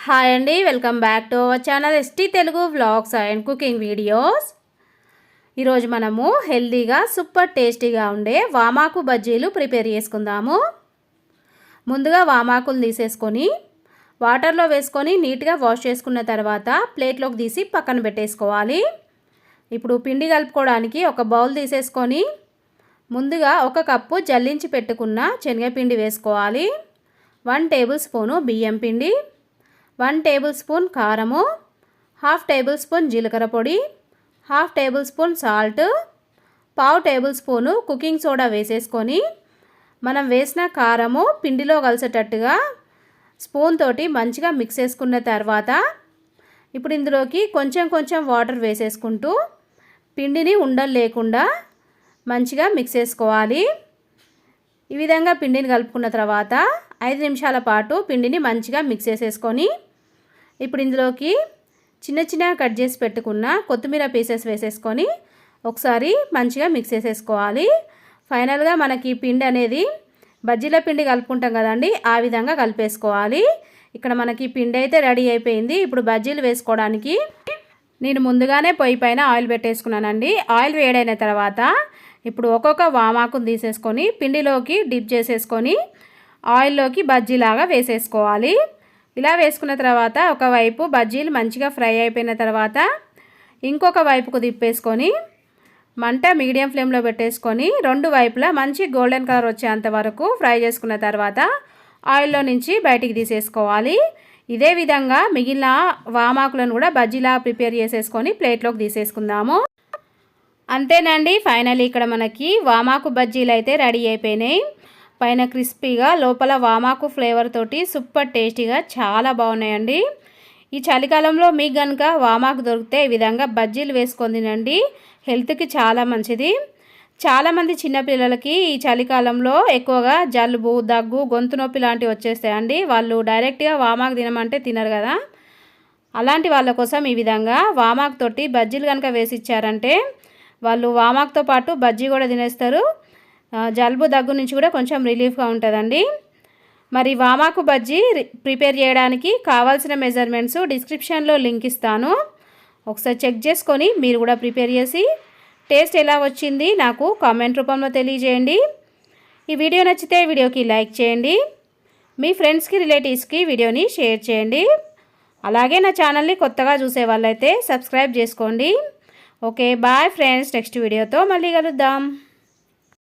Hi అండి, welcome back to our channel ST Telugu vlogs and cooking videos. ఈరోజు మనము హెల్తీగా సూపర్ టేస్టీగా ఉండే వామాకు బజ్జీలు ప్రిపేర్ చేసుకుందాము. ముందుగా వామాకులు తీసేసుకొని వాటర్లో వేసుకొని నీట్గా వాష్ చేసుకున్న తర్వాత ప్లేట్లోకి తీసి పక్కన పెట్టేసుకోవాలి. ఇప్పుడు పిండి కలుపుకోవడానికి ఒక బౌల్ తీసేసుకొని ముందుగా ఒక కప్పు జల్లించి పెట్టుకున్న శనగపిండి వేసుకోవాలి. 1 టేబుల్ స్పూను బియ్యం పిండి, 1 టేబుల్ స్పూన్ కారము, 1/2 టేబుల్ స్పూన్ జీలకర్ర పొడి, 1/2 table spoon salt, 1/2 table spoon cooking soda వేసేసుకొని మనం వేసిన కారము పిండిలో కలిసేటట్టుగా స్పూన్ తోటి మంచిగా మిక్స్ చేసుకున్న తర్వాత ఇప్పుడు ఇందులోకి కొంచెం కొంచెం వాటర్ వేసేసుకుంటూ పిండిని ఉండలు లేకుండా మంచిగా మిక్స్ చేసుకోవాలి. ఈ విధంగా పిండిని కలుపుకున్న తర్వాత 5 నిమిషాల పాటు పిండిని మంచిగా మిక్స్ చేసేసుకొని ఇప్పుడు ఇందులోకి చిన్న చిన్నగా కట్ చేసి పెట్టుకున్న కొత్తిమీర పీసెస్ వేసేసుకొని ఒకసారి మంచిగా మిక్స్ చేసేసుకోవాలి. ఫైనల్గా మనకి పిండి అనేది బజ్జీల పిండి కలుపుకుంటాం కదండి, ఆ విధంగా కలిపేసుకోవాలి. ఇక్కడ మనకి పిండి అయితే రెడీ అయిపోయింది. ఇప్పుడు బజ్జీలు వేసుకోవడానికి నేను ముందుగానే పొయ్యి పైన ఆయిల్ పెట్టేసుకున్నానండి. ఆయిల్ వేడైన తర్వాత ఇప్పుడు ఒక్కొక్క వామాకును తీసేసుకొని పిండిలోకి డిప్ చేసేసుకొని ఆయిల్లోకి బజ్జీలాగా వేసేసుకోవాలి. ఇలా వేసుకున్న తర్వాత ఒకవైపు బజ్జీలు మంచిగా ఫ్రై అయిపోయిన తర్వాత ఇంకొక వైపుకు తిప్పేసుకొని మంట మీడియం ఫ్లేమ్లో పెట్టేసుకొని 2 వైపులా మంచి గోల్డెన్ కలర్ వచ్చేంత వరకు ఫ్రై చేసుకున్న తర్వాత ఆయిల్లో నుంచి బయటికి తీసేసుకోవాలి. ఇదే విధంగా మిగిలిన వామాకులను కూడా బజ్జీలా ప్రిపేర్ చేసేసుకొని ప్లేట్లోకి తీసేసుకుందాము. అంతేనండి, ఫైనల్లీ ఇక్కడ మనకి వామాకు బజ్జీలు అయితే రెడీ అయిపోయినాయి. పైన క్రిస్పీగా లోపల వామాకు ఫ్లేవర్ తోటి సూపర్ టేస్టీగా చాలా బాగున్నాయండి. ఈ చలికాలంలో మీకు కనుక వామాకు దొరికితే ఈ విధంగా బజ్జీలు వేసుకొని తినండి, హెల్త్కి చాలా మంచిది. చాలామంది చిన్నపిల్లలకి ఈ చలికాలంలో ఎక్కువగా జలుబు, దగ్గు, గొంతు నొప్పి లాంటివి వచ్చేస్తాయండి. వాళ్ళు డైరెక్ట్గా వామాకు తినమంటే తినరు కదా. అలాంటి వాళ్ళ కోసం ఈ విధంగా వామాకు తోటి బజ్జీలు కనుక వేసి ఇచ్చారంటే వాళ్ళు వామాకుతో పాటు బజ్జీ కూడా తినేస్తారు. జలుబు, దగ్గు నుంచి కూడా కొంచెం రిలీఫ్గా ఉంటుందండి. మరి వామాకు బజ్జీ ప్రిపేర్ చేయడానికి కావాల్సిన మెజర్మెంట్స్ డిస్క్రిప్షన్లో లింక్ ఇస్తాను. ఒకసారి చెక్ చేసుకొని మీరు కూడా ప్రిపేర్ చేసి టేస్ట్ ఎలా వచ్చింది నాకు కామెంట్ రూపంలో తెలియజేయండి. ఈ వీడియో నచ్చితే వీడియోకి లైక్ చేయండి, మీ ఫ్రెండ్స్కి రిలేటివ్స్కి వీడియోని షేర్ చేయండి. అలాగే నా ఛానల్ని కొత్తగా చూసే వాళ్ళైతే సబ్స్క్రైబ్ చేసుకోండి. ఓకే, బాయ్ ఫ్రెండ్స్, నెక్స్ట్ వీడియోతో మళ్ళీ కలుద్దాం.